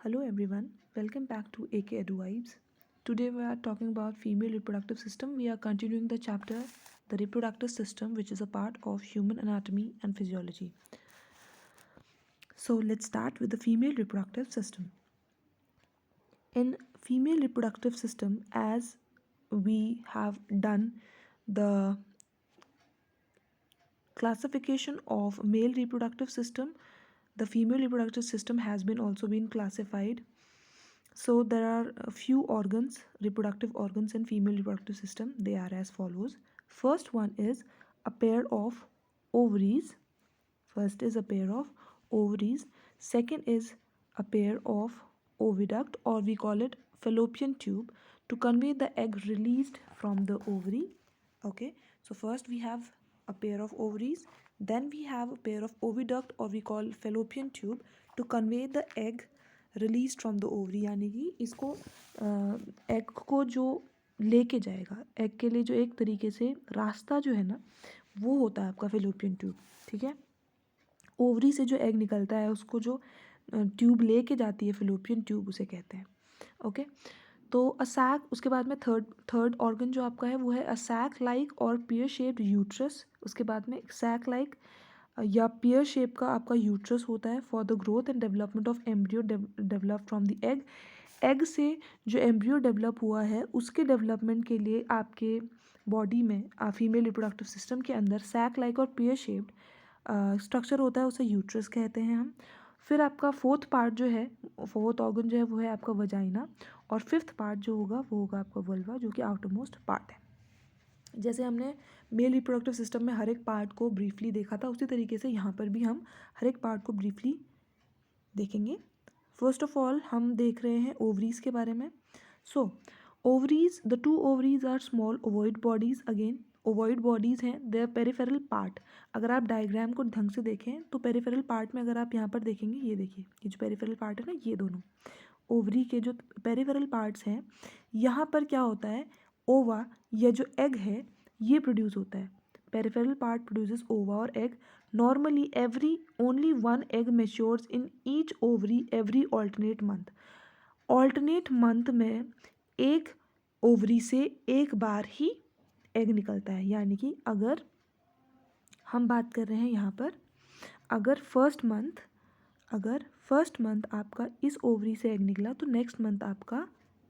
Hello everyone, welcome back to AK Edu Vibes. Today we are talking about female reproductive system. We are continuing the chapter the reproductive system, which is a part of human anatomy and physiology. So let's start with the female reproductive system. In female reproductive system, as we have done the classification of male reproductive system, the female reproductive system has been also been classified. So there are a few organs, reproductive organs in female reproductive system. They are as follows. First one is a pair of ovaries. First is a pair of ovaries. Second is a pair of oviduct, or we call it fallopian tube, to convey the egg released from the ovary. Okay, so first we have a pair of ovaries, then we have a pair of oviduct, or we call fallopian tube, to convey the egg release from the ovary, यानी कि इसको egg को जो लेके जाएगा, egg के लिए जो एक तरीके से रास्ता जो है ना, वो होता है आपका फेलोपियन ट्यूब. ठीक है, ओवरी से जो एग निकलता है उसको जो ट्यूब लेके जाती है फेलोपियन ट्यूब, उसे कहते हैं. ओके, तो अ सैक, उसके बाद में थर्ड ऑर्गन जो आपका है वो है अ सैक लाइक और पियर शेप्ड यूट्रस. उसके बाद में सैक लाइक या पियर शेप का आपका यूट्रस होता है for the growth and development of embryo develop from the egg. Egg से जो एम्ब्रियो डेवलप हुआ है उसके डेवलपमेंट के लिए आपके बॉडी में फीमेल रिप्रोडक्टिव सिस्टम के अंदर सैक लाइक और पियर शेप्ड स्ट्रक्चर होता है, उसे यूट्रस कहते हैं हम. फिर आपका फोर्थ पार्ट जो है, फोर्थ ऑर्गन जो है वो है आपका वजाइना, और फिफ्थ पार्ट जो होगा वो होगा आपका वल्वा, जो कि आउटर मोस्ट पार्ट है. जैसे हमने मेल रिप्रोडक्टिव सिस्टम में हर एक पार्ट को ब्रीफली देखा था, उसी तरीके से यहाँ पर भी हम हर एक पार्ट को ब्रीफली देखेंगे. फर्स्ट ऑफ ऑल हम देख रहे हैं ओवरीज के बारे में. So ovaries, the two ovaries are small ovoid bodies. Again ovoid bodies हैं. देयर पेरिफेरल पार्ट, अगर आप डायग्राम को ढंग से देखें तो पेरिफेरल पार्ट में अगर आप यहाँ पर देखेंगे, ये देखिए, ये जो पेरिफेरल पार्ट है ना, ये दोनों ओवरी के जो पेरिफेरल पार्ट्स हैं, यहाँ पर क्या होता है, ओवा या जो एग है ये प्रोड्यूस होता है. पेरिफेरल पार्ट प्रोड्यूसेस ओवा और egg. Normally every only one egg matures in each ovary every alternate month. Alternate month में एक ओवरी से एक बार ही एग निकलता है. यानी कि अगर हम बात कर रहे हैं यहाँ पर, अगर फर्स्ट मंथ आपका इस ओवरी से एग निकला तो नेक्स्ट मंथ आपका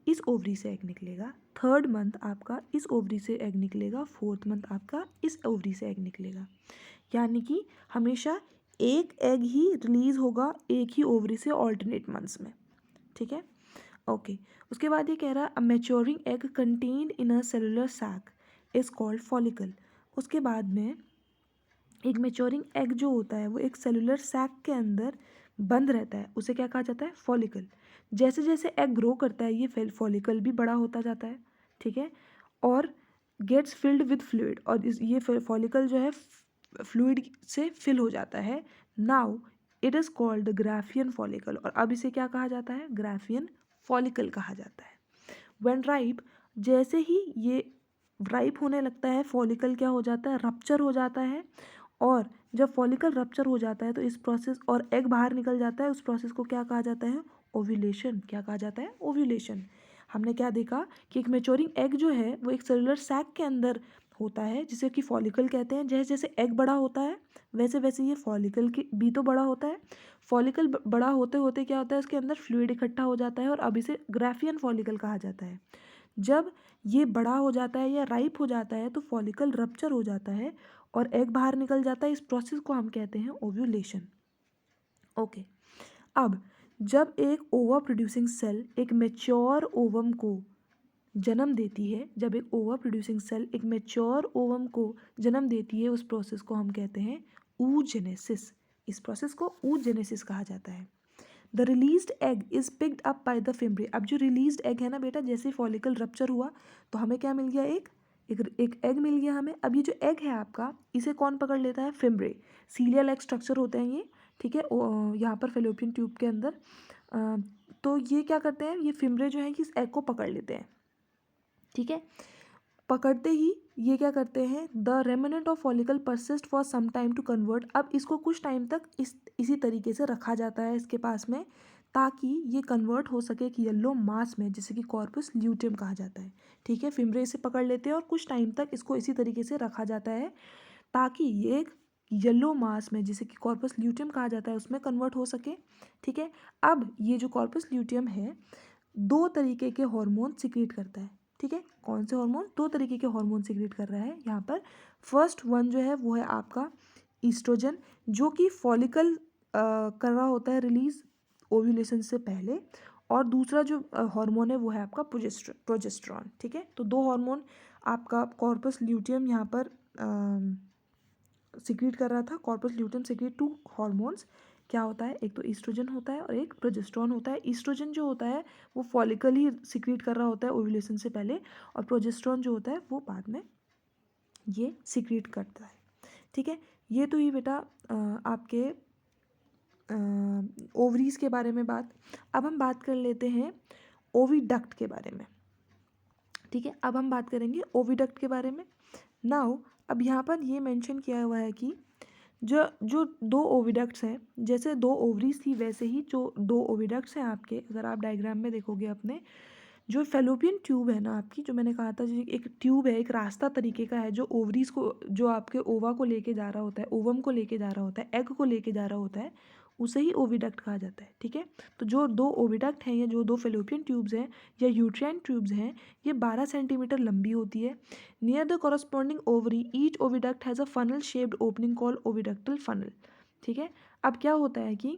इस ओवरी से एग निकलेगा. थर्ड मंथ आपका इस ओवरी से एग निकलेगा. फोर्थ मंथ आपका इस ओवरी से एग निकलेगा. यानी कि हमेशा एक एग ही रिलीज होगा एक ही ओवरी से ऑल्टरनेट मंथ्स में. ठीक है, ओके. उसके बाद ये कह रहा है a maturing egg contained in a cellular sac is called follicle. उसके बाद में एक मैच्योरिंग एग जो होता है वो एक सेलुलर सैक के अंदर बंद रहता है, उसे क्या कहा जाता है, फॉलिकल. जैसे जैसे एग ग्रो करता है ये फॉलिकल भी बड़ा होता जाता है. ठीक है, और गेट्स फिल्ड विद फ्लूइड, और ये फॉलिकल जो है फ्लूइड से फिल हो जाता है. Now it is called the Graafian follicle, और अब इसे क्या कहा जाता है, ग्राफियन फॉलिकल कहा जाता है. व्हेन राइप, जैसे ही ये राइप होने लगता है, फॉलिकल क्या हो जाता है, रप्चर हो जाता है. और जब फॉलिकल रप्चर हो जाता है तो इस प्रोसेस, और एग बाहर निकल जाता है, उस प्रोसेस को क्या कहा जाता है, ओव्यूलेशन. क्या कहा जाता है, ओव्यूलेशन. हमने क्या देखा कि एक मैच्योरिंग एग जो है वो एक सेलुलर सैक के अंदर होता है जिसे कि फॉलिकल कहते हैं. जैसे जैसे एग बड़ा होता है वैसे वैसे ये फॉलिकल की भी तो बड़ा होता है. फॉलिकल बड़ा होते होते क्या होता है, इसके अंदर फ्लूइड इकट्ठा हो जाता है, और अब इसे ग्राफियन फॉलिकल कहा जाता है. जब ये बड़ा हो जाता है या राइप हो जाता है तो फॉलिकल रप्चर हो जाता है और एग बाहर निकल जाता है. इस प्रोसेस को हम कहते हैं ओव्यूलेशन. ओके, अब जब एक ओवा प्रोड्यूसिंग सेल एक मेच्योर ओवम को जन्म देती है, जब एक ओवा प्रोड्यूसिंग सेल एक मेच्योर ओवम को जन्म देती है, उस प्रोसेस को हम कहते हैं oogenesis. इस प्रोसेस को oogenesis कहा जाता है. The released egg is picked up by the fimbriae. अब जो रिलीज्ड एग है ना बेटा, जैसे फॉलिकल रप्चर हुआ तो हमें क्या मिल गया, एक एग मिल गया हमें. अब ये जो एग है आपका, इसे कौन पकड़ लेता है, फिम्ब्रे. सीलिया लाइक स्ट्रक्चर होते हैं ये. ठीक है, यहाँ पर फेलोपियन ट्यूब के अंदर. तो ये क्या करते हैं, ये फिम्ब्रे जो है कि इस एग को पकड़ लेते हैं. ठीक है, पकड़ते ही ये क्या करते हैं, the remnant of follicle persist for some time to convert. अब इसको कुछ टाइम तक इसी तरीके से रखा जाता है इसके पास में, ताकि ये कन्वर्ट हो सके एक येलो मास में, जिसे कि कॉर्पस ल्यूटियम कहा जाता है। ठीक है, फिमरे इसे पकड़ लेते हैं और कुछ टाइम तक इसको इसी तरीके से रखा जाता है ताकि ये एक येलो मास में, जिसे कि कॉर्पस ल्यूटियम कहा जाता है, उसमें कन्वर्ट हो सके। ठीक है, अब ये जो कॉर्पस ल्यूटियम है दो तरीके के हार्मोन सिक्रीट करता है। ठीक है, कौन से हार्मोन? दो तरीके के हार्मोन सिक्रीट कर रहा है यहाँ पर। फर्स्ट वन जो है वो है आपका ईस्ट्रोजन, जो कि फॉलिकल कर रहा होता है रिलीज ओव्यूलेशन से पहले, और दूसरा जो हार्मोन है वो है आपका प्रोजेस्टेरॉन। ठीक है, तो दो हार्मोन आपका कॉर्पस ल्यूटियम यहाँ पर सिक्रीट कर रहा था। Corpus luteum secrete to hormones, क्या होता है? एक तो ईस्ट्रोजन होता है और एक प्रोजेस्टेरॉन होता है। ईस्ट्रोजन जो होता है वो फॉलिकल ही सिक्रीट कर रहा होता है ओव्यूलेशन से पहले, और प्रोजेस्टेरॉन जो होता है वो बाद में ये सिक्रीट करता है। ठीक है, ये तो ये बेटा आपके ओवरीज के बारे में बात। अब हम बात कर लेते हैं ओविडक्ट के बारे में। ठीक है, अब हम बात करेंगे ओविडक्ट के बारे में। नाउ अब यहाँ पर ये मेंशन किया हुआ है कि जो जो दो ओविडक्ट्स हैं, जैसे दो ओवरीज थी वैसे ही जो दो ओविडक्ट्स हैं आपके, अगर आप डायग्राम में देखोगे अपने, जो फेलोपियन ट्यूब है ना आपकी, जो मैंने कहा था जो एक ट्यूब है, एक रास्ता तरीके का है जो ओवरीज को, जो आपके ओवा को लेके जा रहा होता है, ओवम को लेके जा रहा होता है, एग को लेके जा रहा होता है, उसे ही ओविडक्ट कहा जाता है। ठीक है, तो जो दो ओविडक्ट हैं या जो दो फेलोपियन ट्यूब्स हैं या यूट्राइन ट्यूब्स हैं, ये 12 सेंटीमीटर लंबी होती है। Near the corresponding ovary each oviduct has a funnel shaped opening called oviductal funnel. ठीक है, अब क्या होता है कि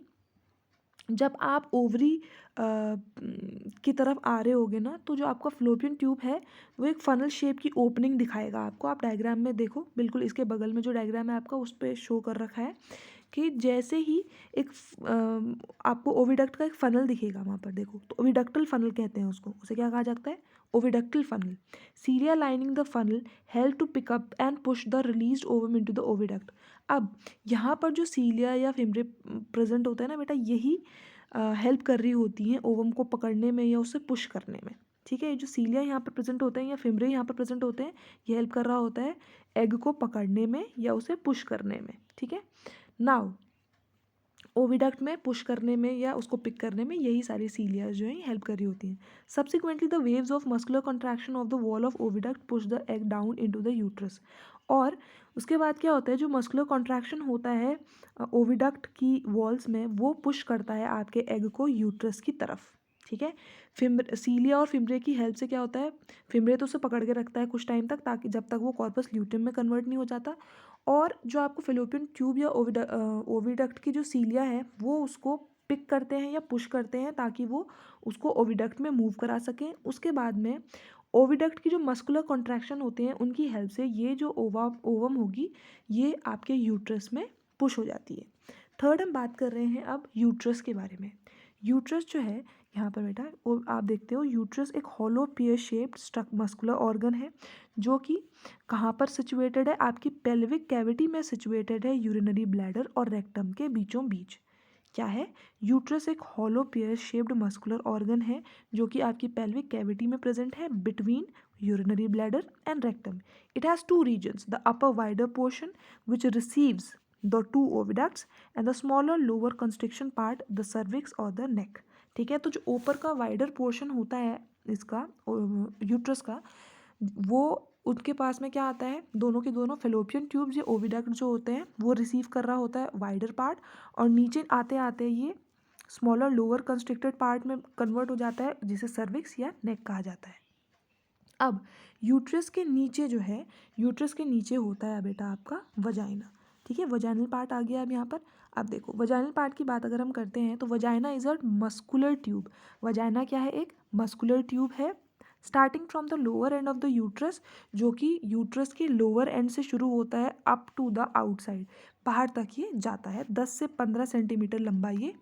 जब आप ओवरी की तरफ आ रहे होगे ना, तो जो आपका फ्लोपियन ट्यूब है वो एक फनल शेप की ओपनिंग दिखाएगा आपको। आप डायग्राम में देखो, बिल्कुल इसके बगल में जो डायग्राम है आपका उस पर शो कर रखा है कि जैसे ही एक आपको ओविडक्ट का एक फनल दिखेगा वहाँ पर, देखो तो ओविडक्टल फनल कहते हैं उसको। उसे क्या कहा जाता है? Oviductal funnel. Cilia lining the funnel help to pick up and push the released ovum into the oviduct. अब यहाँ पर जो सीलिया या फिमरे प्रेजेंट होता है ना बेटा, यही हेल्प कर रही होती हैं ओवम को पकड़ने में या उसे पुश करने में। ठीक है, ये जो सीलिया यहाँ पर प्रेजेंट होते हैं या फिमरे यहाँ पर प्रेजेंट होते हैं, ये हेल्प कर रहा होता है एग को पकड़ने में या उसे पुश करने में। ठीक है, नाउ ओविडक्ट में पुश करने में या उसको पिक करने में यही सारी सीलियाज जो हैं हेल्प कर रही होती हैं। Subsequently the waves of muscular contraction of the wall of oviduct push the egg down into the uterus. और उसके बाद क्या होता है, जो मस्कुलर कॉन्ट्रैक्शन होता है ओविडक्ट की वॉल्स में, वो पुश करता है आपके एग को यूट्रस की तरफ। ठीक है, सीलिया और फिमरे की हेल्प से क्या होता है, फिमरे तो उसे पकड़ के रखता है कुछ टाइम तक, ताकि जब तक वो कॉर्पस ल्यूटियम में कन्वर्ट नहीं हो जाता, और जो आपको फेलोपियन ट्यूब या ओविडक्ट की जो सीलिया है वो उसको पिक करते हैं या पुश करते हैं ताकि वो उसको ओविडक्ट में मूव करा सकें। उसके बाद में ओविडक्ट की जो मस्कुलर कॉन्ट्रैक्शन होते हैं उनकी हेल्प से ये जो ओवम होगी ये आपके यूट्रस में पुश हो जाती है। थर्ड हम बात कर रहे हैं अब यूट्रस के बारे में। यूट्रस जो है यहाँ पर बेटा, वो आप देखते हो यूट्रस एक hollow pear shaped struck muscular organ है, जो कि कहाँ पर सिचुएटेड है? आपकी पेल्विक कैविटी में सिचुएटेड है, यूरिनरी ब्लैडर और रेक्टम के बीचों बीच। क्या है? यूट्रस एक hollow pear shaped muscular organ है जो कि आपकी पेल्विक कैविटी में प्रेजेंट है, between urinary bladder and rectum. It has two regions, the upper wider portion which receives the two oviducts and the smaller lower constriction part the cervix और the neck. ठीक है, तो जो ऊपर का wider portion होता है इसका यूट्रस का, वो उनके पास में क्या आता है, दोनों के दोनों फेलोपियन ट्यूब्स या ओविडक्ट जो होते हैं वो रिसीव कर रहा होता है वाइडर पार्ट, और नीचे आते आते ये स्मॉलर लोअर कंस्ट्रिक्टेड पार्ट में कन्वर्ट हो जाता है, जिसे सर्विक्स या नेक कहा जाता है। अब यूट्रस के नीचे जो है, यूट्रस के नीचे होता है बेटा आपका वजाइना। ठीक है, वजाइनल पार्ट आ गया अब यहाँ पर। अब देखो वजाइनल पार्ट की बात अगर हम करते हैं तो vagina is a muscular tube. Vagina क्या है? एक मस्कुलर ट्यूब है, starting from the lower end of the uterus, जो कि यूट्रस के लोअर एंड से शुरू होता है अप टू द आउटसाइड, बाहर तक ये जाता है। 10 से 15 सेंटीमीटर लंबा ये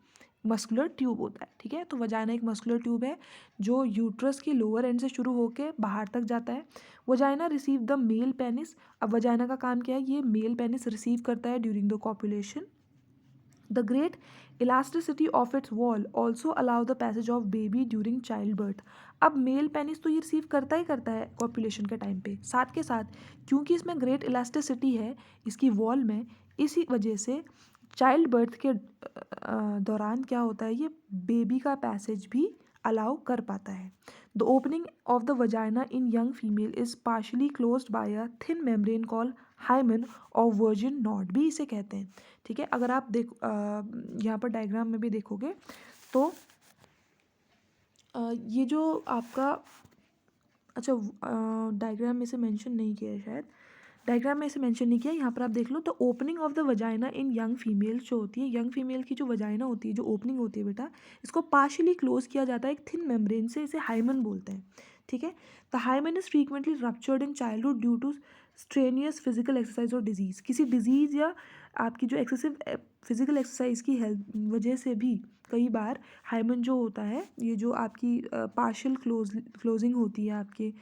मस्कुलर ट्यूब होता है। ठीक है, तो वजाइना एक मस्कुलर ट्यूब है जो यूट्रस की लोअर एंड से शुरू होकर बाहर तक जाता है। Vagina receive the male penis. अब वजाइना का काम क्या है? ये मेल पेनिस रिसीव करता है during the copulation. The great elasticity of its wall also allow the passage of baby during childbirth। अब मेल पेनिस तो ये रिसीव करता ही करता है कॉपुलेशन के टाइम पे, साथ के साथ क्योंकि इसमें ग्रेट इलास्टिसिटी है इसकी वॉल में, इसी वजह से चाइल्ड बर्थ के दौरान क्या होता है, ये बेबी का पैसेज भी अलाउ कर पाता है। The opening of the vagina in young female is partially closed by a thin membrane call hymen और वर्जिन नॉड भी इसे कहते हैं। ठीक है, अगर आप यहाँ पर डायग्राम में भी देखोगे तो ये जो आपका, अच्छा डायग्राम में से मेंशन नहीं किया है शायद, डायग्राम में इसे मेंशन नहीं किया, यहाँ पर आप देख लो। तो opening of the vagina in young female जो होती है, यंग फीमेल की जो वजाइना होती है, जो ओपनिंग होती है बेटा, इसको पार्शियली क्लोज किया जाता है एक थिन मेम्ब्रेन से, इसे हाइमन बोलते हैं। ठीक है, the hymen is frequently ruptured in childhood due to strenuous physical exercise और डिजीज। किसी डिजीज या आपकी जो एक्सेसिव फिजिकल एक्सरसाइज की हेल्थ वजह से भी कई बार हाइमन जो होता है, ये जो आपकी पार्शियल क्लोजिंग होती है आपके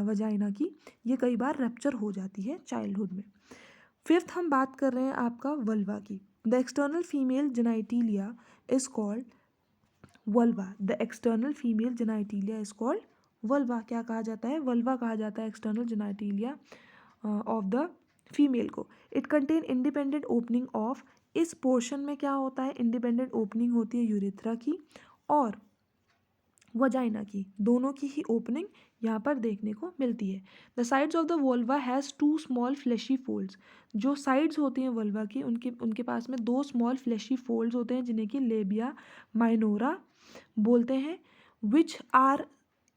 वजाइना की, ये कई बार रप्चर हो जाती है चाइल्डहुड में। फिफ्थ हम बात कर रहे हैं आपका वल्वा की। The external female genitalia is called vulva. The external female genitalia is called vulva. क्या कहा जाता है, वल्वा कहा जाता है external genitalia of the female को। It contain independent opening of, इस पोर्शन में क्या होता है, इंडिपेंडेंट ओपनिंग होती है यूरेथ्रा की और वजाइना की, दोनों की ही ओपनिंग यहाँ पर देखने को मिलती है। The sides of the vulva has two small fleshy folds. जो साइड्स होती हैं वोल्वा की, उनके उनके पास में दो स्मॉल फ्लैशी फोल्ड्स होते हैं जिन्हें कि लेबिया माइनोरा बोलते हैं, which are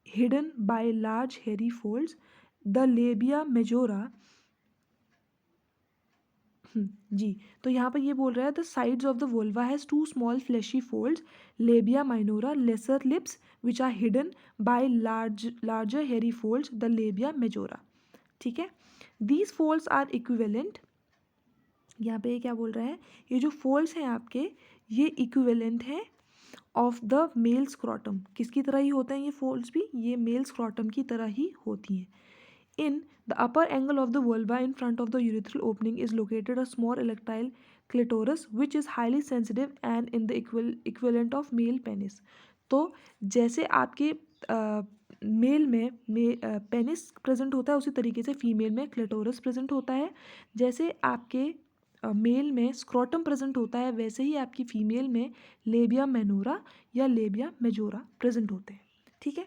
hidden by large hairy folds. The labia majora, जी, तो यहाँ पर ये बोल रहा है the sides of the vulva has two small fleshy folds, labia minora, lesser lips which are hidden by larger hairy folds, the labia majora. ठीक है, दीज फोल्ड्स आर इक्विवेलेंट। यहाँ पे ये क्या बोल रहा है, ये जो फोल्ड्स हैं आपके, ये इक्विवेलेंट हैं ऑफ द मेल स्क्रॉटम। किसकी तरह ही होते हैं ये फोल्ड्स भी, ये मेल स्क्रॉटम की तरह ही होती हैं। In the upper angle of the vulva in front of the urethral opening is located a small erectile clitoris which is highly sensitive and in the equivalent of male penis। तो जैसे आपके mail में penis present होता है, उसी तरीके से female में क्लिटोरस प्रेजेंट होता है। जैसे आपके मेल में स्क्रोटम प्रेजेंट होता है, वैसे ही आपकी फीमेल में लेबिया मेनोरा या लेबिया मेजोरा प्रेजेंट होते हैं। ठीक है,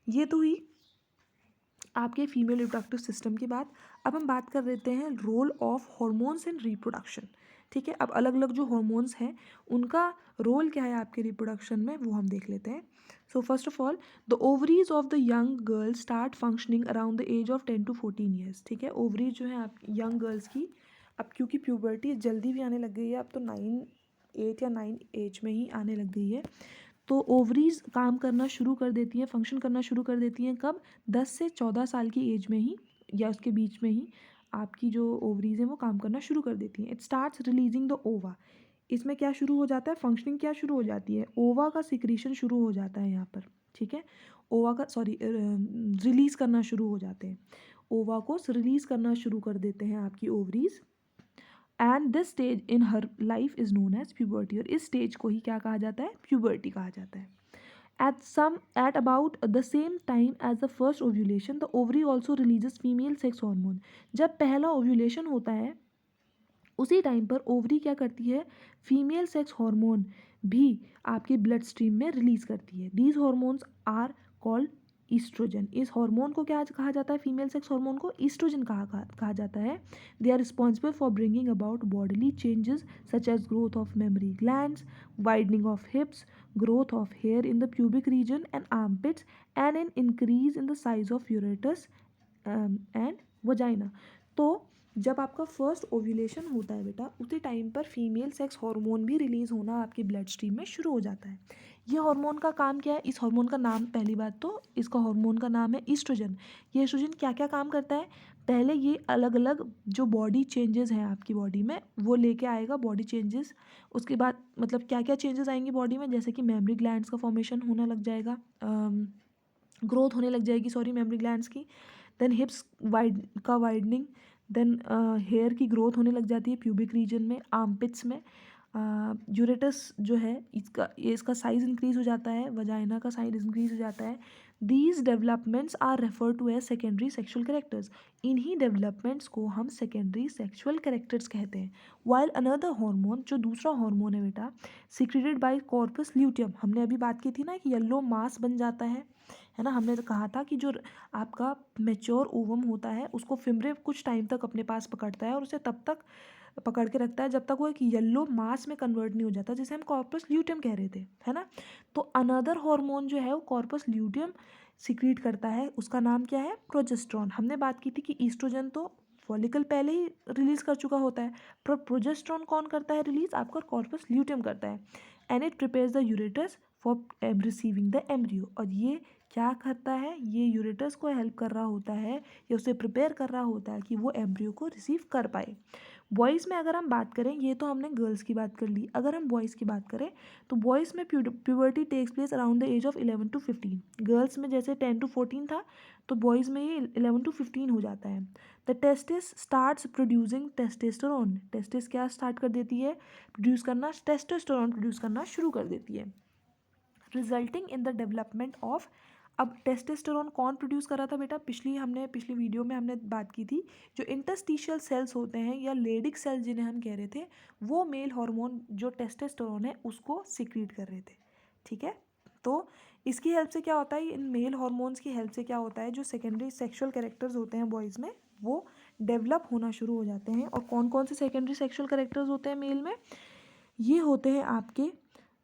ये तो हुई आपके फीमेल रिप्रोडक्टिव सिस्टम की बात। अब हम बात कर लेते हैं role of hormones in reproduction. ठीक है, अब अलग अलग जो हॉर्मोन्स हैं उनका रोल क्या है आपके रिप्रोडक्शन में, वो हम देख लेते हैं। So first of all, the ovaries of the young girl start functioning around the age of 10 to 14 years. ठीक है, ओवरीज जो है आप यंग गर्ल्स की, अब क्योंकि प्यूबर्टी जल्दी भी आने लग गई है, अब तो 8 या 9 एज में ही आने लग गई है, तो ओवरीज काम करना शुरू कर देती हैं, फंक्शन करना शुरू कर देती हैं कब, 10 से 14 साल की एज में ही या उसके बीच में ही आपकी जो ओवरीज हैं वो काम करना शुरू कर देती हैं। इट स्टार्ट्स रिलीजिंग द ओवा। इसमें क्या शुरू हो जाता है, फंक्शनिंग क्या शुरू हो जाती है, ओवा का सिक्रीशन शुरू हो जाता है यहाँ पर। ठीक है, ओवा का रिलीज करना शुरू हो जाते हैं, ओवा को रिलीज करना शुरू कर देते हैं आपकी ovaries. And this stage in her life is known as puberty. और इस स्टेज को ही क्या कहा जाता है, प्यूबर्टी कहा जाता है। At about the same time as the first ovulation, the ovary also releases female sex hormone। जब पहला ओव्यूलेशन होता है उसी टाइम पर ओवरी क्या करती है, फीमेल सेक्स हार्मोन भी आपके ब्लड स्ट्रीम में रिलीज करती है। These hormones are called oestrogen. इस हार्मोन को क्या कहा जाता है, फीमेल सेक्स हार्मोन को ईस्ट्रोजन कहा जाता है। They are responsible for bringing about bodily changes such as growth of mammary glands, widening of hips, growth of hair in the pubic region and armpits, and an increase in the size of ureter and vagina। तो जब आपका first ovulation होता है बेटा, उसी time पर female sex hormone भी release होना आपके ब्लड स्ट्रीम में शुरू हो जाता है। ये हार्मोन का काम क्या है, इस हार्मोन का नाम, पहली बात तो इसका हार्मोन का नाम है ईस्ट्रोजन। ये ईस्ट्रोजन क्या क्या काम करता है, पहले ये अलग अलग जो बॉडी चेंजेस हैं आपकी बॉडी में वो लेके आएगा, बॉडी चेंजेस। उसके बाद मतलब क्या क्या चेंजेस आएंगे बॉडी में, जैसे कि मेमरी ग्लैंड्स का फॉर्मेशन होने लग जाएगा, ग्रोथ होने लग जाएगी, सॉरी, मेमरी ग्लैंड्स की। Then hips widening, then hair की ग्रोथ होने लग जाती है प्यूबिक रीजन में, आर्मपिट्स में, यूरेटस जो है इसका साइज इंक्रीज हो जाता है, वजाइना का साइज इंक्रीज हो जाता है। These developments are refer to as secondary sexual characters. इन्हीं डेवलपमेंट्स को हम सेकेंडरी सेक्शुअल कैरेक्टर्स कहते हैं। वाइल अनदर हार्मोन, जो दूसरा हार्मोन है बेटा, सिक्रेटेड बाय कॉर्पस ल्यूटियम, हमने अभी बात की थी ना कि येलो मास बन जाता है ना। हमने तो कहा था कि जो आपका मेच्योर ओवम होता है उसको फिमरे कुछ टाइम तक अपने पास पकड़ता है और उसे तब तक पकड़ के रखता है जब तक वो एक येलो मास में कन्वर्ट नहीं हो जाता, जिसे हम कॉर्पस ल्यूटियम कह रहे थे, है ना। तो अनदर हार्मोन जो है वो कॉर्पस ल्यूटियम सिक्रीट करता है, उसका नाम क्या है, प्रोजेस्टेरॉन। हमने बात की थी कि ईस्ट्रोजन तो फॉलिकल पहले ही रिलीज कर चुका होता है, पर प्रोजेस्टेरॉन कौन करता है रिलीज, आपका कॉर्पस ल्यूटियम करता है। एंड इट प्रिपेयर्स द यूरेटस फॉर रिसीविंग द एम्ब्रियो। और ये क्या करता है, ये यूरेटस को हेल्प कर रहा होता है या उसे प्रिपेयर कर रहा होता है कि वो एम्ब्रियो को रिसीव कर पाए। बॉयज़ में अगर हम बात करें, ये तो हमने गर्ल्स की बात कर ली, अगर हम बॉयज़ की बात करें तो बॉयज़ में puberty takes place around the age of 11 to 15। Girls में जैसे 10 to 14 था, तो बॉयज़ में ये 11 to 15 हो जाता है। The testis starts producing testosterone. Testis क्या स्टार्ट कर देती है, प्रोड्यूस करना, टेस्टोस्टेरोन प्रोड्यूस करना शुरू कर देती है, resulting in the development of. अब टेस्टोस्टेरोन कौन प्रोड्यूस कर रहा था बेटा, पिछली वीडियो में हमने बात की थी, जो इंटरस्टिशियल सेल्स होते हैं या लेडिक सेल्स जिन्हें हम कह रहे थे, वो मेल हार्मोन जो टेस्टोस्टेरोन है उसको सिक्रीट कर रहे थे, ठीक है। तो इसकी हेल्प से क्या होता है, इन मेल हार्मोन्स की हेल्प से क्या होता है, जो सेकेंडरी सेक्सुअल कैरेक्टर्स होते हैं बॉयज़ में वो डेवलप होना शुरू हो जाते हैं। और कौन कौन से सेकेंडरी सेक्सुअल कैरेक्टर्स होते हैं मेल में, ये होते हैं आपके,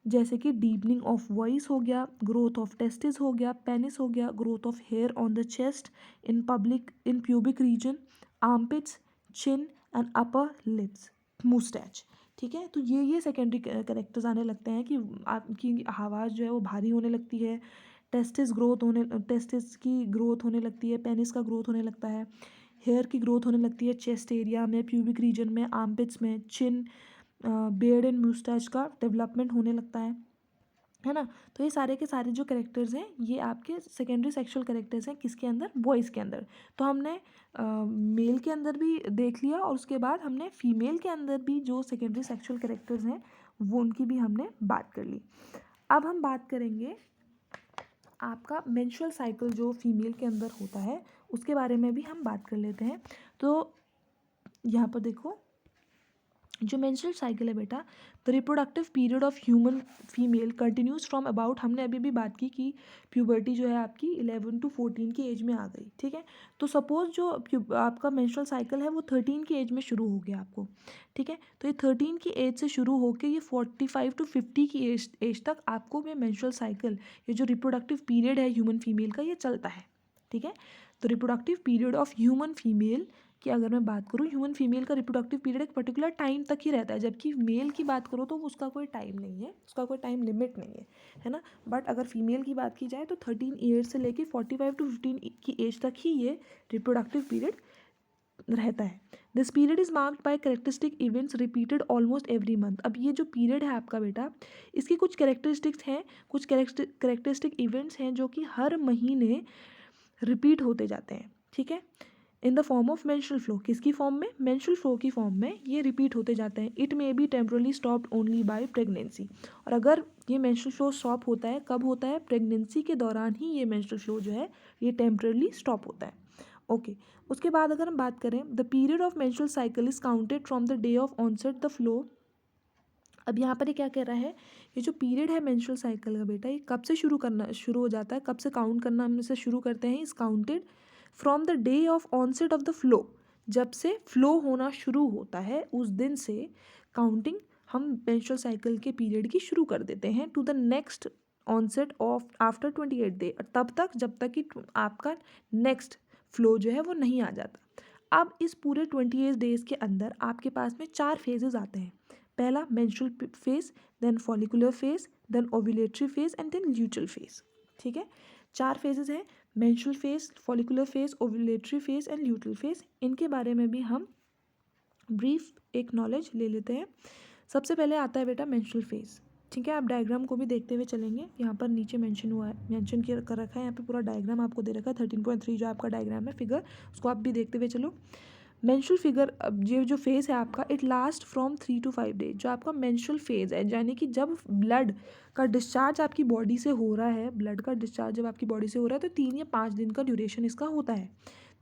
जैसे कि डीपनिंग ऑफ वॉइस हो गया, ग्रोथ ऑफ टेस्टिस हो गया, पेनिस हो गया, growth of hair on the chest, in pubic region, armpits, chin and upper lips, moustache, ठीक है। तो ये सेकेंडरी कैरेक्टर्स आने लगते हैं कि आपकी आवाज़ जो है वो भारी होने लगती है, टेस्टिस की ग्रोथ होने लगती है, पेनिस का ग्रोथ होने लगता है, हेयर की ग्रोथ होने लगती है चेस्ट एरिया में, प्यूबिक रीजन में, आर्मपिट्स में, चिन, बियर्ड एंड म्यूस्टैच का डेवलपमेंट होने लगता है ना। तो ये सारे के सारे जो कैरेक्टर्स हैं ये आपके सेकेंडरी सेक्सुअल कैरेक्टर्स हैं, किसके अंदर, बॉयज़ के अंदर। तो हमने मेल के अंदर भी देख लिया और उसके बाद हमने फीमेल के अंदर भी जो सेकेंडरी सेक्सुअल कैरेक्टर्स हैं वो उनकी भी हमने बात कर ली। अब हम बात करेंगे आपका मेंस्ट्रुअल साइकिल जो फीमेल के अंदर होता है उसके बारे में भी हम बात कर लेते हैं। तो यहाँ पर देखो, जो मेंस्ट्रुअल साइकिल है बेटा, the reproductive period of human female continues from about, हमने अभी भी बात की कि प्यूबर्टी जो है आपकी 11 to 14 की एज में आ गई, ठीक है। तो सपोज जो आपका मेंस्ट्रुअल साइकिल है वो 13 की एज में शुरू हो गया आपको, ठीक है। तो ये 13 की एज से शुरू होकर ये 45 to 50 की एज तक आपको ये मेंस्ट्रुअल साइकिल, ये जो रिप्रोडक्टिव पीरियड है ह्यूमन फीमेल का, ये चलता है, ठीक है। तो reproductive period of human female कि अगर मैं बात करूँ, ह्यूमन फीमेल का रिप्रोडक्टिव पीरियड एक पर्टिकुलर टाइम तक ही रहता है, जबकि मेल की बात करो तो उसका कोई टाइम नहीं है, उसका कोई टाइम लिमिट नहीं है ना। बट अगर फीमेल की बात की जाए तो 13 ईयर्स से लेके 45 to 15 की एज तक ही ये रिप्रोडक्टिव पीरियड रहता है। This period is marked by characteristic events repeated almost every month. अब ये जो पीरियड है आपका बेटा, इसकी कुछ कैरेक्टरिस्टिक्स हैं, कुछ कैरेक्टरिस्टिक इवेंट्स हैं जो कि हर महीने रिपीट होते जाते हैं, ठीक है। In the form of menstrual flow, किसकी फॉर्म में, मेंस्ट्रुअल फ्लो की फॉर्म में ये रिपीट होते जाते हैं। It may be temporarily stopped only by pregnancy. और अगर ये मेंस्ट्रुअल फ्लो स्टॉप होता है, कब होता है, प्रेगनेंसी के दौरान ही ये मेंस्ट्रुअल फ्लो जो है ये टेम्परली स्टॉप होता है, ओके। उसके बाद अगर हम बात करें, the period of menstrual cycle is counted from the day of onset the flow. अब यहाँ पर ये क्या कह रहा है, ये जो पीरियड है मेंस्ट्रुअल साइकिल का बेटा, ये कब से शुरू हो जाता है, कब से काउंट करना हम इसे शुरू करते हैं, is counted from the day of onset of the flow. जब से फ्लो होना शुरू होता है उस दिन से काउंटिंग हम मेंस्ट्रुअल साइकिल के पीरियड की शुरू कर देते हैं, to the next onset of after 28 day, तब तक जब तक कि आपका नेक्स्ट फ्लो जो है वो नहीं आ जाता। अब इस पूरे 28 डेज के अंदर आपके पास में 4 फेजेस आते हैं। पहला menstrual phase, then follicular phase, then ovulatory phase and then luteal phase, ठीक है। 4 फेजेस हैं, menstrual phase, follicular phase, ovulatory phase and luteal phase. इनके बारे में भी हम ब्रीफ एक नॉलेज ले लेते हैं। सबसे पहले आता है बेटा मेंस्ट्रुअल फेज, ठीक है। आप डायग्राम को भी देखते हुए चलेंगे, यहाँ पर नीचे मेंशन हुआ है, मेंशन कर रखा है, यहाँ पे पूरा डायग्राम आपको दे रखा है 13.3 जो आपका डायग्राम है फिगर, उसको आप भी देखते हुए चलो। मेंस्ट्रुअल फिगर, अब ये जो फेज़ है आपका, it last from 3 to 5 days. जो आपका मेंस्ट्रुअल फेज़ है, यानी कि जब ब्लड का डिस्चार्ज आपकी बॉडी से हो रहा है, ब्लड का डिस्चार्ज जब आपकी बॉडी से हो रहा है, तो 3 या 5 दिन का ड्यूरेशन इसका होता है।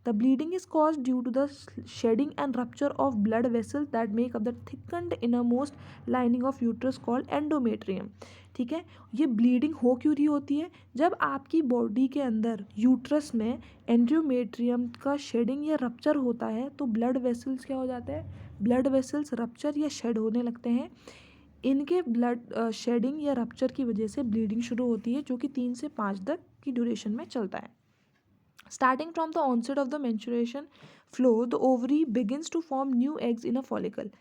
The bleeding is cause due to the shedding and rupture of blood vessels that make up the thickened innermost lining of uterus called endometrium. ठीक है, ये ब्लीडिंग हो क्यों रही होती है? जब आपकी बॉडी के अंदर यूट्रस में एंड्रोमेट्रियम का शेडिंग या रप्चर होता है, तो ब्लड वेसल्स क्या हो जाते हैं? ब्लड वेसल्स रप्चर या शेड होने लगते हैं। इनके ब्लड शेडिंग या रप्चर की वजह से ब्लीडिंग शुरू होती है, जो कि 3 से 5 तक की ड्यूरेशन में चलता है। Starting from the onset of the menstruation flow, the ovary begins to form new eggs in a follicle.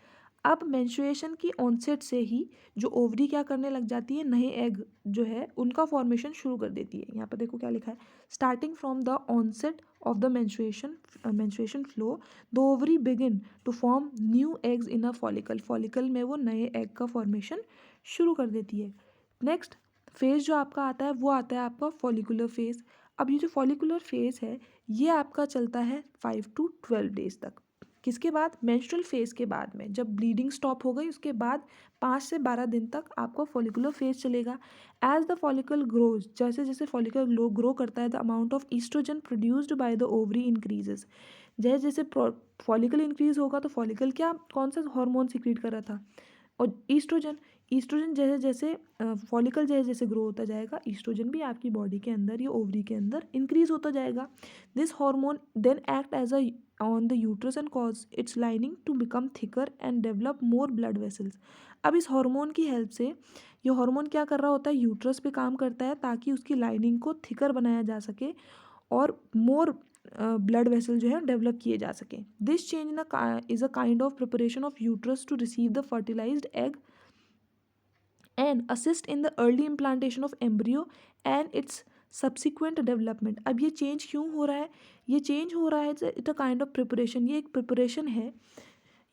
अब menstruation की onset से ही जो ओवरी क्या करने लग जाती है, नए एग जो है उनका फॉर्मेशन शुरू कर देती है। यहाँ पर देखो क्या लिखा है, starting from the onset of the menstruation flow the ovary begin to form new eggs in a follicle. Follicle में वो नए एग का फॉर्मेशन शुरू कर देती है। नेक्स्ट फेज जो आपका आता है वो आता है आपका फॉलिकुलर फेज। अब ये जो फॉलिकुलर फेज है ये आपका चलता है 5 to 12 डेज तक। किसके बाद? मेंस्ट्रुअल फेज के बाद में, जब ब्लीडिंग स्टॉप हो गई उसके बाद 5 से 12 दिन तक आपका फॉलिकुलर फेज चलेगा। एज द फॉलिकल ग्रोज, जैसे जैसे फॉलिकल ग्रो करता है, the amount of oestrogen produced by the ovary increases. जैसे जैसे फॉलिकल इंक्रीज होगा तो फॉलिकल क्या कौन सा हार्मोन सिक्रीट कर रहा था? और ईस्ट्रोजन। ईस्ट्रोजन जैसे जैसे फॉलिकल जैसे जैसे ग्रो होता जाएगा, ईस्ट्रोजन भी आपकी बॉडी के अंदर या ओवरी के अंदर इंक्रीज होता जाएगा। This hormone then act as a on the uterus and cause its lining to become thicker and develop more blood vessels. अब इस हार्मोन की हेल्प से, ये हार्मोन क्या कर रहा होता है, यूट्रस पे काम करता है ताकि उसकी लाइनिंग को थिकर बनाया जा सके और मोर ब्लड वेसल जो है डेवलप किए जा सके। This change is a kind of preparation of uterus to receive the fertilised egg and assist in the early implantation of embryo and its subsequent development। अब ये चेंज क्यों हो रहा है? ये चेंज हो रहा है it a kind of preparation, ये एक प्रिपरेशन है,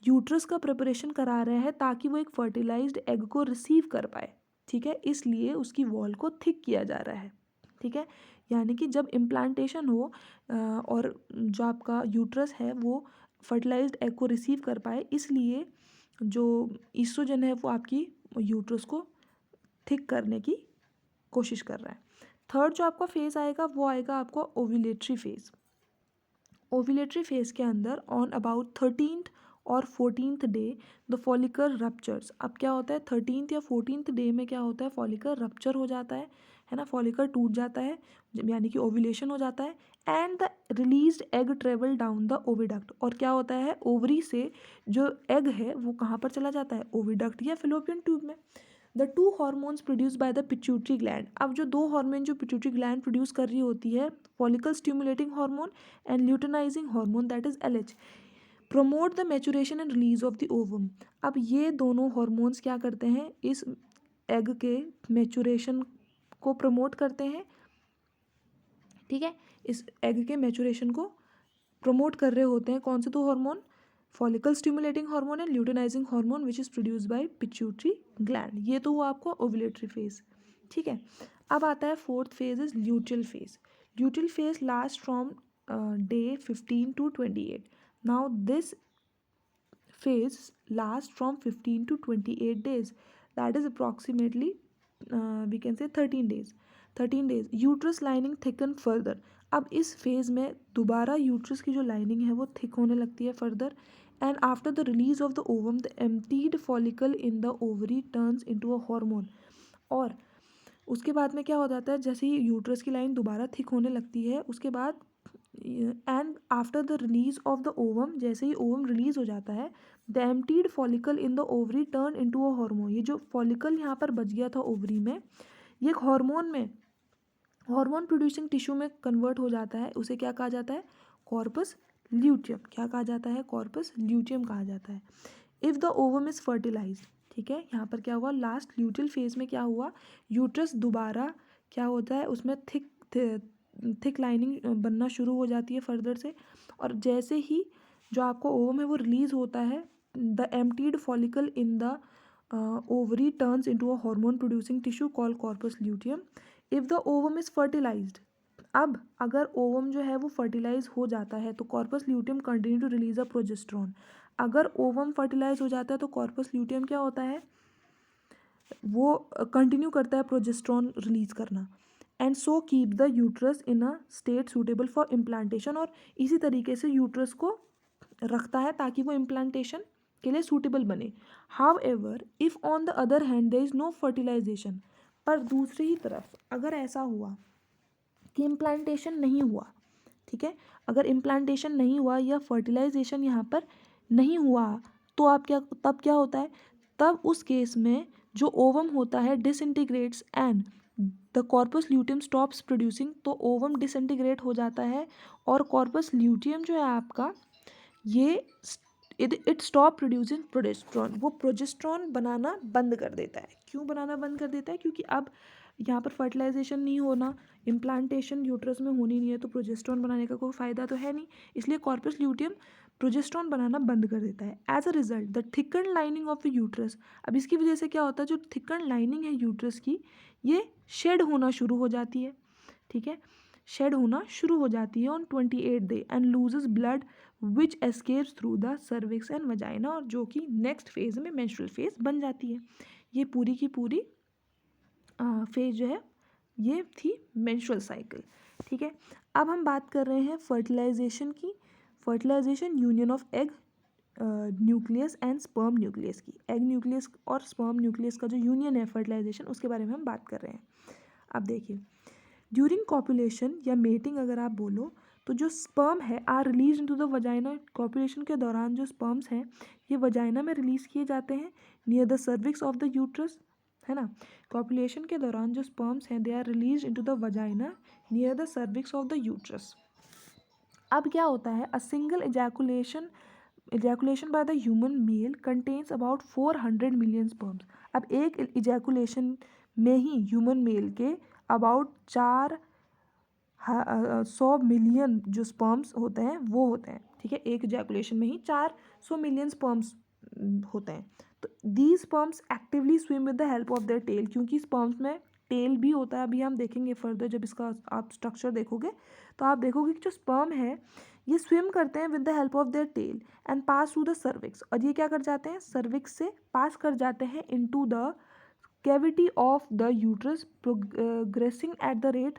यूट्रस का प्रिपरेशन करा रहा है ताकि वो एक फर्टिलाइज्ड एग को रिसीव कर पाए। ठीक है, इसलिए उसकी वॉल को थिक किया जा रहा है। ठीक है, यानी कि जब इम्प्लांटेशन हो और जो आपका यूट्रस है वो फर्टिलाइज्ड एग को रिसीव कर पाए, इसलिए जो ईस्ट्रोजन है वो आपकी यूट्रस को थिक करने की कोशिश कर रहा है। थर्ड जो आपका फेज आएगा वो आएगा आपका ओव्यूलेटरी फेज। ओव्यूलेटरी फेज के अंदर ऑन अबाउट 13th और 14th day the follicle ruptures. अब क्या होता है, 13th या 14th डे में क्या होता है, फॉलिकल रप्चर हो जाता है ना, फॉलिकल टूट जाता है, यानी कि ओव्यूलेशन हो जाता है। And the released egg travel down the oviduct. और क्या होता है, ओवरी से जो एग है वो कहाँ पर चला जाता है, ओविडक्ट या फिलोपियन ट्यूब में। The two hormones produce by the pituitary gland. अब जो दो हार्मोन जो पिट्यूटरी ग्लैंड प्रोड्यूस कर रही होती है, follicle stimulating hormone and luteinising hormone that is LH, promote the maturation and release of the ovum. अब ये दोनों हार्मोन्स क्या करते हैं, इस एग के मैचुरेशन को प्रमोट करते हैं। ठीक है, इस एग के मैचुरेशन को प्रमोट कर रहे होते हैं कौन से दो hormone, follicle stimulating hormone and luteinising hormone which is produced by pituitary gland. ये तो हुआ आपको ओव्यूलेटरी फेज। ठीक है, अब आता है fourth phase is luteal phase. Luteal phase last from day 15 to 28। Now this phase lasts from 15 to 28 days, that is approximately we can say 13 days। Uterus lining thicken further. अब इस phase में दोबारा uterus की जो lining है वो thick होने लगती है further. And after the release of the ovum the emptied follicle in the ovary turns into a hormone. और उसके बाद में क्या हो जाता है, जैसे ही यूट्रस की लाइन दोबारा थिक होने लगती है उसके बाद and after the release of the ovum, जैसे ही ओवम रिलीज हो जाता है, the emptied follicle in the ovary turn into a hormone. ये जो फॉलिकल यहाँ पर बच गया था ओवरी में, ये एक हार्मोन में, हार्मोन प्रोड्यूसिंग टिश्यू में कन्वर्ट हो जाता है। उसे क्या कहा जाता है, कॉर्पस ल्यूटियम। क्या कहा जाता है, कॉर्पस ल्यूटियम कहा जाता है। If the ovum is fertilised. ठीक है, यहाँ पर क्या हुआ, लास्ट ल्यूटियल फेज में क्या हुआ, यूट्रस दोबारा क्या होता है, उसमें थिक लाइनिंग बनना शुरू हो जाती है फर्दर से। और जैसे ही जो आपको ओवम है वो रिलीज होता है, the emptied follicle in the ovary turns into a hormone producing tissue called corpus luteum। if the ovum is fertilized, अब अगर ओवम जो है वो फर्टिलाइज हो जाता है तो corpus luteum continue to release a progesterone. अगर ओवम फर्टिलाइज हो जाता है तो कॉर्पस ल्यूटियम क्या होता है, वो कंटिन्यू करता है प्रोजेस्ट्रॉन रिलीज करना। And so keep the uterus in a state suitable for implantation, और इसी तरीके से यूट्रस को रखता है ताकि वो इम्प्लांटेशन के लिए सूटेबल बने। However if on the other hand there is no fertilisation, पर दूसरी ही तरफ अगर ऐसा हुआ कि इम्प्लांटेशन नहीं हुआ, ठीक है, अगर इम्प्लांटेशन नहीं हुआ या फर्टिलाइजेशन यहाँ पर नहीं हुआ, तो आप क्या, तब क्या होता है, तब उस केस में जो ओवम होता है डिसइंटीग्रेट्स and the corpus luteum stops producing, तो ओवम डिसइंटीग्रेट हो जाता है और कॉर्पस ल्यूटियम जो है आपका, ये इट स्टॉप प्रोड्यूसिंग प्रोजेस्ट्रॉन, वो प्रोजेस्ट्रॉन बनाना बंद कर देता है। क्यों बनाना बंद कर देता है, क्योंकि अब यहाँ पर फर्टिलाइजेशन नहीं होना, इम्प्लांटेशन यूट्रस में होनी नहीं है, तो प्रोजेस्ट्रॉन बनाने का कोई फ़ायदा तो है नहीं, इसलिए कॉर्पस ल्यूटियम प्रोजेस्ट्रॉन बनाना बंद कर देता है। As a result the thicken lining of the uterus, अब इसकी वजह से क्या होता है, जो थिकन लाइनिंग है यूट्रस की, ये शेड होना शुरू हो जाती है, ठीक है, शेड होना शुरू हो जाती है on 28 day and loses blood which escapes through the cervix and vagina, और जो कि नेक्स्ट फेज में मेंस्ट्रुअल फेज बन जाती है। ये पूरी की पूरी फेज जो है ये थी मेंस्ट्रुअल साइकिल, ठीक है। अब हम बात कर रहे हैं फर्टिलाइजेशन की, fertilisation union of egg nucleus and sperm nucleus की। एग न्यूक्लियस और स्पर्म न्यूक्लियस का जो यूनियन है फर्टिलाइजेशन, उसके बारे में हम बात कर रहे हैं। अब देखिए, ड्यूरिंग कॉपुलेशन या मेटिंग अगर आप बोलो, तो जो स्पर्म है are release into the vagina, copulation के दौरान जो स्पर्म्स हैं ये वजाइना में रिलीज किए जाते हैं near the cervix of the uterus, है ना। कॉपुलेशन के दौरान जो स्पर्म्स हैं they are release into the vagina near the cervix of the uterus. अब क्या होता है, a single ejaculation by the human male contains about 400 million sperms। अब एक इजैकुलेशन में ही ह्यूमन मेल के अबाउट 100 मिलियन जो स्पर्म्स होते हैं वो होते हैं, ठीक है, एक इजैकुलेशन में ही 400 मिलियन स्पर्म्स होते हैं। तो these sperms actively swim with the help of their tail, क्योंकि स्पर्म्स में टेल भी होता है, अभी हम देखेंगे फर्दर जब इसका आप स्ट्रक्चर देखोगे तो आप देखोगे कि जो स्पर्म है ये स्विम करते हैं with the help of their tail and pass through the cervix, और ये क्या कर जाते हैं, सर्विक्स से पास कर जाते हैं into the cavity of the uterus, progressing at the rate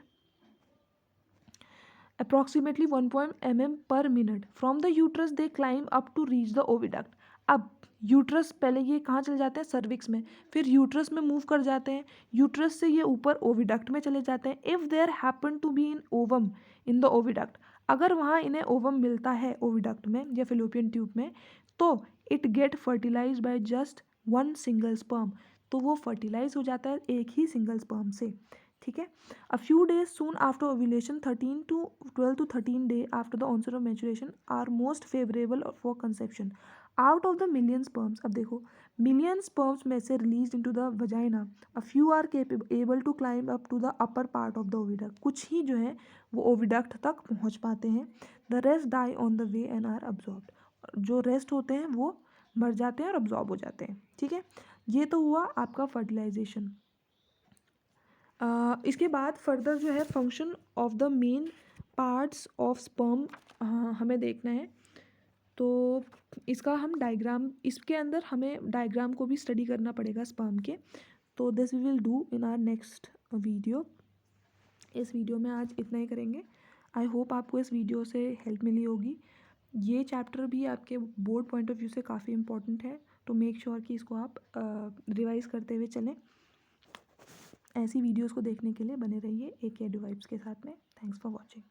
approximately 1 mm per minute from the uterus they climb up to reach the oviduct। अब यूट्रस पहले ये कहाँ चले जाते हैं, सर्विक्स में, फिर यूट्रस में मूव कर जाते हैं, यूट्रस से ये ऊपर ओविडक्ट में चले जाते हैं। If there happen to be an ovum in the oviduct, अगर वहाँ इन्हें ओवम मिलता है ओविडक्ट में या फिलोपियन ट्यूब में, तो it get fertilise by just one single sperm, तो वो फर्टिलाइज हो जाता है एक ही सिंगल स्पर्म से, ठीक है। A few days soon after ovulation, 13 to 12 to 13 days after the onset of menstruation are most favorable for conception। Out of the million sperms, अब देखो million sperms में से released into the vagina, a few are able to climb up to the upper part of the oviduct, कुछ ही जो है वो oviduct तक पहुंच पाते हैं। The rest die on the way and are absorbed, जो रेस्ट होते हैं वो मर जाते हैं और absorb हो जाते हैं, ठीक है। ये तो हुआ आपका फर्टिलाइजेशन। इसके बाद फर्दर जो है function of the main parts of sperm हमें देखना है, तो इसका हम डायग्राम, इसके अंदर हमें डायग्राम को भी स्टडी करना पड़ेगा स्पर्म के, तो this we will do in our next video. इस वीडियो में आज इतना ही करेंगे। आई होप आपको इस वीडियो से हेल्प मिली होगी। ये चैप्टर भी आपके बोर्ड पॉइंट ऑफ व्यू से काफ़ी इंपॉर्टेंट है, तो मेक श्योर कि इसको आप रिवाइज करते हुए चलें। ऐसी वीडियोस को देखने के लिए बने रहिए एक एडू वाइब्स के साथ में। Thanks for watching.